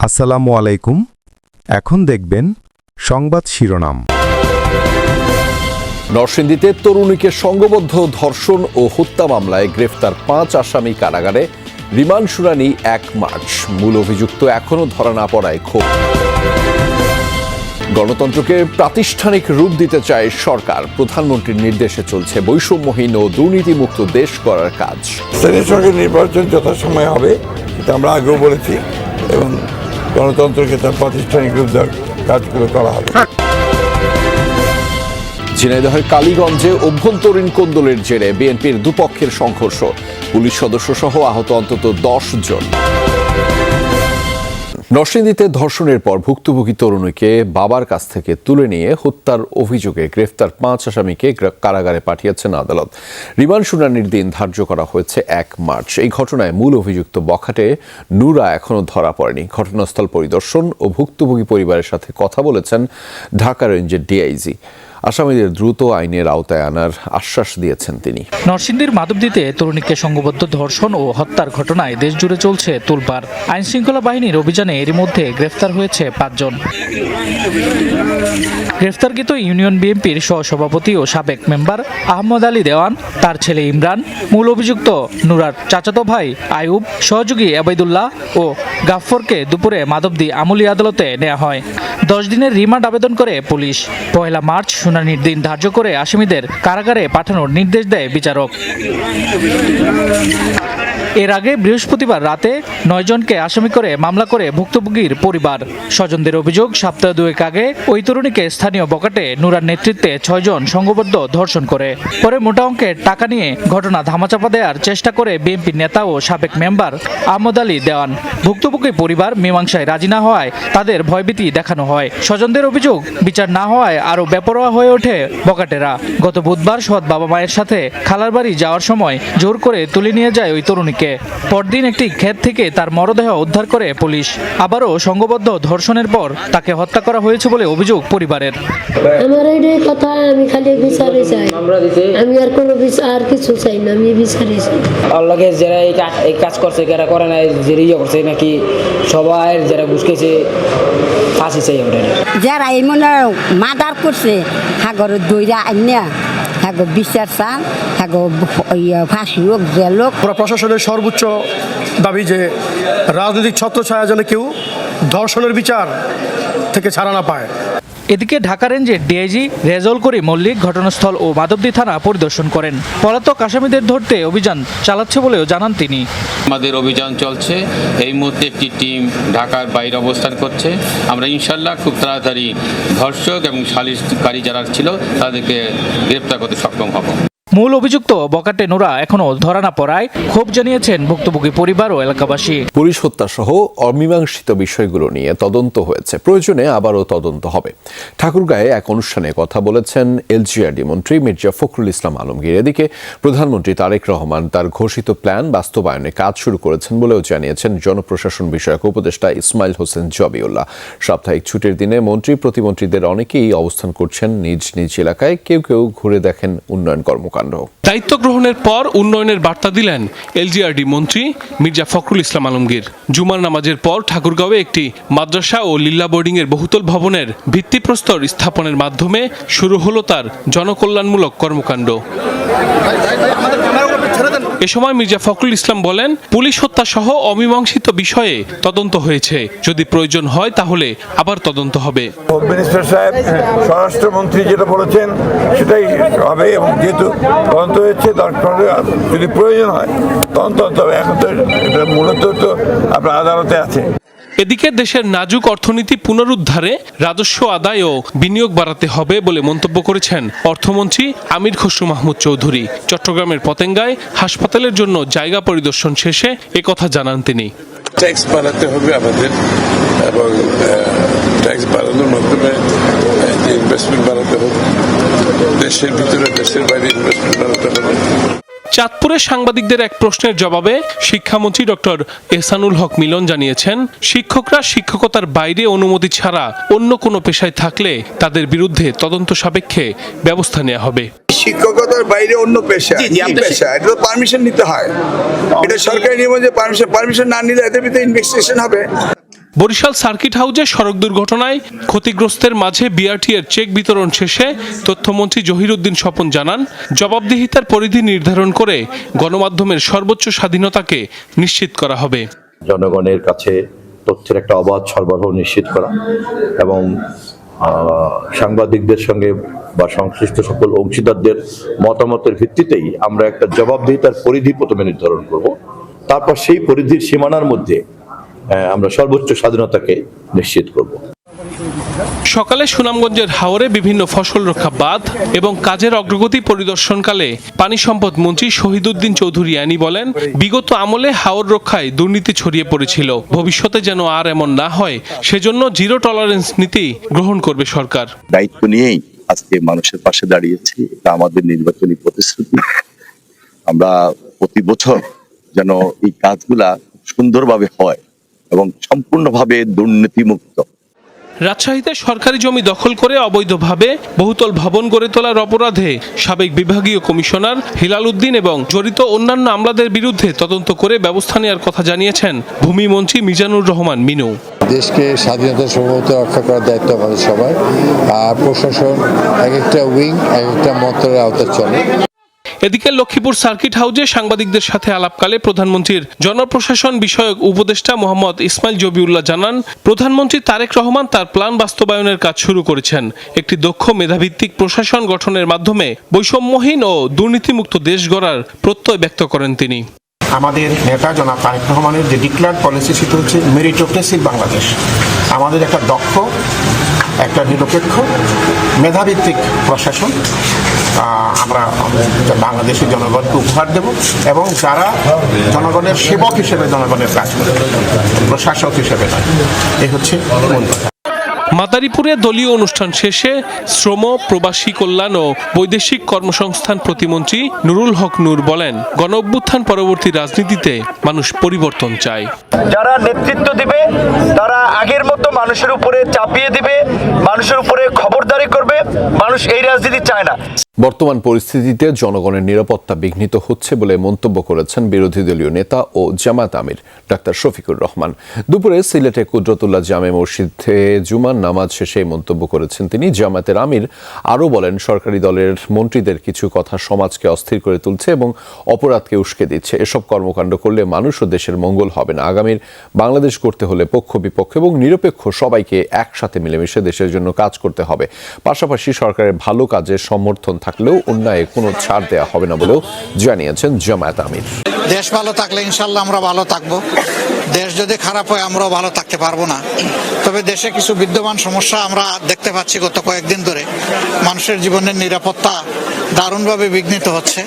আসসালামু আলাইকুম। এখন দেখবেন সংবাদ শিরোনাম। নরসিংদীতে তরুণীকে সংঘবদ্ধ ধর্ষণ ও হত্যা মামলায় গ্রেফতার 5 আসামি কারাগারে, রিমান্ড শুনানি 1 মার্চ। মূল অভিযুক্ত এখনও ধরা না পড়ায় ক্ষোভ। গণতন্ত্রকে প্রাতিষ্ঠানিক রূপ দিতে চায় সরকার, প্রধানমন্ত্রীর নির্দেশে চলছে বৈষম্যহীন ও দুর্নীতিমুক্ত দেশ করার কাজ। স্থানীয় সরকার নির্বাচন যথাসময়ে হবে, এটা আমরা আগেও বলেছি, এবং গণতন্ত্রকে তার প্রাতিষ্ঠানিক রূপ দেওয়ার কাজগুলো করা হবে। ঝিনাইদহের কালীগঞ্জে অভ্যন্তরীণ কোন্দলের জেরে বিএনপির দুপক্ষের সংঘর্ষ, পুলিশ সদস্য সহ আহত অন্তত 10 জন। নরসিংদীতে ধর্ষণের পর ভুক্তভোগী তরুণীকে বাবার কাছ থেকে তুলে নিয়ে হত্যার অভিযোগে গ্রেফতার 5 আসামিকে কারাগারে পাঠিয়েছেন আদালত। রিমান্ড শুনানির দিন ধার্য করা হয়েছে 1 মার্চ। এই ঘটনায় মূল অভিযুক্ত বখাটে নুরা এখনও ধরা পড়েনি। ঘটনাস্থল পরিদর্শন ও ভুক্তভোগী পরিবারের সাথে কথা বলেছেন ঢাকা রেঞ্জের ডিআইজি। আসামিদের দ্রুত আইনের আওতায় আনার আশ্বাস দিয়েছেন তিনি। নরসিংদীর মাধবদীতে তরুণীকে সংঘবদ্ধ ধর্ষণ ও হত্যার ঘটনায় দেশজুড়ে চলছে তোলপাড়। আইনশৃঙ্খলা বাহিনীর অভিযানে এরই মধ্যে গ্রেফতার হয়েছে 5 জন। গ্রেফতারকৃত ইউনিয়ন বিএনপির সহসভাপতি ও সাবেক মেম্বার আহমদ আলী দেওয়ান, তার ছেলে ইমরান, মূল অভিযুক্ত নুরার চাচাতো ভাই আয়ুব, সহযোগী আবেদুল্লাহ ও গাফফরকে দুপুরে মাধবদী আমলি আদালতে নেওয়া হয়। 10 দিনের রিমান্ড আবেদন করে পুলিশ। 1 মার্চ শুনানির দিন ধার্য করে আসামিদের কারাগারে পাঠানোর নির্দেশ দেয় বিচারক। এর আগে বৃহস্পতিবার রাতে 9 জনকে আসামি করে মামলা করে ভুক্তভোগীর পরিবার। স্বজনদের অভিযোগ, সপ্তাহ 2 আগে ওই তরুণীকে স্থানীয় বখাটে নুরার নেতৃত্বে 6 জন সংঘবদ্ধ ধর্ষণ করে। পরে মোটা অঙ্কের টাকা নিয়ে ঘটনা ধামাচাপা দেওয়ার চেষ্টা করে বিএনপি নেতা ও সাবেক মেম্বার আহমদ আলী দেওয়ান। ভুক্তভোগী পরিবার মীমাংসায় রাজি না হওয়ায় তাদের ভয়ভীতি দেখানো হয়। স্বজনদের অভিযোগ, বিচার না হওয়ায় আরও বেপরোয়া হয়ে ওঠে বখাটেরা। গত বুধবার সৎ বাবা মায়ের সাথে খালার বাড়ি যাওয়ার সময় জোর করে তুলে নিয়ে যায় ওই তরুণীকে। পরদিন একটি ক্ষেত থেকে তার মরদেহ উদ্ধার করে পুলিশ। আবারও সংঘবদ্ধ ধর্ষণের পর তাকে হত্যা করা হয়েছে বলে অভিযোগ পরিবারের। আমার এই কথা, আমি খালি বিচারে চাই, আমি আর কোনো বিচার কিছু চাই না, আমি বিচারে চাই। আল্লাহকে যারা এই কাজ করছে, যারা করে নাই, যে ইয়ে করছে নাকি সবাই যারা ঘুষকেছে ফাঁসি চাই। যারা এই মনে মাদার করছে হাগর দইরা আইনা হাগো বিচার চান, হাগো ফাঁসি হোক, জেল হোক। প্রশাসনের সর্বোচ্চ দাবি যে রাজনৈতিক ছত্রছায়া যেন কেউ ধর্ষণের বিচার থেকে ছাড়া না পায়। এদিকে ঢাকা রেঞ্জের ডিআইজি রেজাউল করিম মল্লিক ঘটনাস্থল ও মাধবদী থানা পরিদর্শন করেন। পলাতক আসামিদের ধরতে অভিযান চালাচ্ছে বলেও জানান তিনি। আমাদের অভিযান চলছে, এই মুহূর্তে একটি টিম ঢাকার বাইরে অবস্থান করছে। আমরা ইনশাল্লাহ খুব তাড়াতাড়ি ধর্ষক এবং সালিশকারী যারা ছিল তাদেরকে গ্রেপ্তার করতে সক্ষম হব। মূল অভিযুক্ত বখাটে নুরা এখনও ধরা না পড়ায় ক্ষোভ জানিয়েছেন ভুক্তভোগী পরিবার ও এলাকাবাসী। পুলিশ হত্যা সহ অমীমাংসিত বিষয়গুলো নিয়ে তদন্ত হয়েছে, প্রয়োজনে আবারও তদন্ত হবে। ঠাকুরগাঁয়ে এক অনুষ্ঠানে কথা বলেছেন এলজিআরডি মন্ত্রী মির্জা ফখরুল ইসলাম আলমগীর। এদিকে প্রধানমন্ত্রী তারেক রহমান তার ঘোষিত প্ল্যান বাস্তবায়নে কাজ শুরু করেছেন বলেও জানিয়েছেন জনপ্রশাসন বিষয়ক উপদেষ্টা ইসমাইল হোসেন জবিউল্লাহ। সাপ্তাহিক ছুটির দিনে মন্ত্রী প্রতিমন্ত্রীদের অনেকেই অবস্থান করছেন নিজ নিজ এলাকায়, কেউ কেউ ঘুরে দেখেন উন্নয়ন কর্মকাণ্ড। দায়িত্ব গ্রহণের পর উন্নয়নের বার্তা দিলেন এলজিআরডি মন্ত্রী মির্জা ফখরুল ইসলাম আলমগীর। জুমার নামাজের পর ঠাকুরগাঁওয়ে একটি মাদ্রাসা ও লিল্লা বোর্ডিং এর বহুতল ভবনের ভিত্তিপ্রস্তর স্থাপনের মাধ্যমে শুরু হলো তার জনকল্যাণমূলক কর্মকাণ্ড। এ সময় মির্জা ফখরুল ইসলাম বলেন, পুলিশ হত্যা সহ অমীমাংসিত বিষয়ে তদন্ত হয়েছে, যদি প্রয়োজন হয় তাহলে আবার তদন্ত হবে। মিনিস্টার সাহেব, স্বরাষ্ট্রমন্ত্রী যেটা বলেছেন সেটাই হবে, এবং যেহেতু তদন্ত হয়েছে, যদি প্রয়োজন হয় তদন্ত হবে। এখন তো এটা মূলত তো আপনার আদালতে আছে। এদিকে দেশের নাজুক অর্থনীতি পুনরুদ্ধারে রাজস্ব আদায় ও বিনিয়োগ বাড়াতে হবে বলে মন্তব্য করেছেন অর্থমন্ত্রী আমির খসরু মাহমুদ চৌধুরী। চট্টগ্রামের পতেঙ্গায় হাসপাতালের জন্য জায়গা পরিদর্শন শেষে একথা জানান তিনি। ট্যাক্স বাড়াতে হবে আমাদের, এবং ট্যাক্স বাড়ানোর মাধ্যমে ইনভেস্টমেন্ট বাড়াতে হবে, দেশের ভিতরে দেশের বাইরে ইনভেস্টমেন্ট বাড়াতে হবে। চাঁদপুরে সাংবাদিকদের এক প্রশ্নের জবাবে শিক্ষামন্ত্রী ডক্টর এহসানুল হক মিলন জানিয়েছেন, শিক্ষকরা শিক্ষকতার বাইরে অনুমতি ছাড়া অন্য কোনো পেশায় থাকলে তাদের বিরুদ্ধে তদন্ত সাপেক্ষে ব্যবস্থা নেওয়া হবে। শিক্ষকতার বাইরে অন্য পেশা, পেশা এটা তো পারমিশন নিতে হয়, এটা সরকারি নিয়ম যে পারমিশন না নিলে এদের ভিতরে ইনভেস্টিগেশন হবে। বরিশাল সার্কিট হাউসে সড়ক দুর্ঘটনায় ক্ষতিগ্রস্তের মাঝে বিআরটি এর চেক বিতরণ শেষে তথ্যমন্ত্রী জহিরুদ্দিন স্বপন জানান, জবাবদিহিতার পরিধি নির্ধারণ করে গণমাধ্যমের সর্বোচ্চ স্বাধীনতাকে নিশ্চিত করা হবে। জনগণের কাছে তথ্যের একটা অবাধ সরবরাহ নিশ্চিত করা এবং সাংবাদিকদের সঙ্গে বা সংশ্লিষ্ট সকল অংশীদারদের মতামতের ভিত্তিতেই আমরা একটা জবাবদিহিতার পরিধি প্রথমে নির্ধারণ করব, তারপর সেই পরিধির সীমানার মধ্যে আমরা সর্বোচ্চ স্বাধীনতাকে নিশ্চিত করব। সকালে সুনামগঞ্জের হাওরে বিভিন্ন ফসল রক্ষা বাঁধ এবং কাজের অগ্রগতি পরিদর্শনকালে পানি সম্পদ মন্ত্রী শহীদুদ্দিন চৌধুরী আনি বলেন, বিগত আমলে হাওর রক্ষায় দুর্নীতি ছড়িয়ে পড়েছিল, ভবিষ্যতে যেন আর এমন না হয় সেজন্য জিরো টলারেন্স নীতি গ্রহণ করবে সরকার। দায়িত্ব নিয়েই আজকে মানুষের পাশে দাঁড়িয়েছি, এটা আমাদের নির্বাচনী প্রতিশ্রুতি। আমরা প্রতি বছর যেন এই কাজগুলা সুন্দরভাবে হয় এবং সম্পূর্ণভাবে দুর্নীতিমুক্ত। রাজশাহীতে সরকারি জমি দখল করে অবৈধভাবে বহুতল ভবন গড়ে তোলার অপরাধে সাবেক বিভাগীয় কমিশনার হিলাল উদ্দিন এবং জড়িত অন্যান্য আমলাদের বিরুদ্ধে তদন্ত করে ব্যবস্থা নেওয়ার কথা জানিয়েছেন ভূমিমন্ত্রী মিজানুর রহমান মিনু। দেশকে স্বাধীনতা সার্বভৌমত্ব রক্ষা করার দায়িত্ব আমাদের সবাই, আর প্রশাসন এক একটা উইং এক একটা মন্ত্রণালয়ের আওতায় চলে। এদিকে লক্ষ্মীপুর সার্কিট হাউসে সাংবাদিকদের সাথে আলাপকালে প্রধানমন্ত্রীর জনপ্রশাসন বিষয়ক উপদেষ্টা মোহাম্মদ ইসমাইল জবিউল্লাহ জানান, প্রধানমন্ত্রী তারেক রহমান তার প্ল্যান বাস্তবায়নের কাজ শুরু করেছেন। একটি দক্ষ মেধাভিত্তিক প্রশাসন গঠনের মাধ্যমে বৈষম্যহীন ও দুর্নীতিমুক্ত দেশ গড়ার প্রত্যয় ব্যক্ত করেন তিনি। আমাদের নেতা জনাব তারেক রহমানের যে ডিক্লার্ড পলিসি সেটা হচ্ছে মেরিটোক্রেসির বাংলাদেশ। আমাদের একটা দক্ষ, একটা নিরপেক্ষ, মেধাভিত্তিক প্রশাসন আমরা বাংলাদেশের জনগণকে উপহার দেব এবং যারা জনগণের সেবক হিসেবে জনগণের কাজ করে, প্রশাসক হিসেবে নয়। এই হচ্ছে মূল কথা। মাদারীপুরে দলীয় অনুষ্ঠান শেষে শ্রম, প্রবাসী কল্যাণ ও বৈদেশিক কর্মসংস্থান প্রতিমন্ত্রী নুরুল হক নূর বলেন, গণঅভ্যুত্থান পরবর্তী রাজনীতিতে মানুষ পরিবর্তন চায়। যারা নেতৃত্ব দিবে তারা আগের মতো মানুষের উপরে চাপিয়ে দিবে, মানুষের উপরে খবরদারি করবে। মানুষ এই রাজনীতি চায় না। বর্তমান পরিস্থিতিতে জনগণের নিরাপত্তা বিঘ্নিত হচ্ছে বলে মন্তব্য করেছেন বিরোধী দলীয় নেতা ও জামায়াত আমির ডাক্তার শফিকুর রহমান। দুপুরে সিলেটে কুদরতুল্লাহ জামে মসজিদে জুমার নামাজ শেষে মন্তব্য করেছেন তিনি। জামায়াতের আমির আরও বলেন, সরকারি দলের মন্ত্রীদের কিছু কথা সমাজকে অস্থির করে তুলছে এবং অপরাধকে উস্কে দিচ্ছে। এসব কর্মকাণ্ড করলে মানুষ ও দেশের মঙ্গল হবে না। আগামীর বাংলাদেশ করতে হলে পক্ষ বিপক্ষ এবং নিরপেক্ষ সবাইকে একসাথে মিলেমিশে দেশের জন্য কাজ করতে হবে। পাশাপাশি সরকারের ভালো কাজে সমর্থন থাকলেও অন্যায় কোনো ছাড় দেওয়া হবে না বলেও জানিয়েছেন জামায়াত আমির। দেশ ভালো থাকলে ইনশাল্লাহ আমরা ভালো থাকবো, দেশ যদি খারাপ হয় আমরাও ভালো থাকতে পারবো না। তবে দেশে কিছু বিদ্যমান সমস্যা আমরা দেখতে পাচ্ছি গত কয়েকদিন ধরে। মানুষের জীবনের নিরাপত্তা দারুণভাবে বিঘ্নিত হচ্ছে।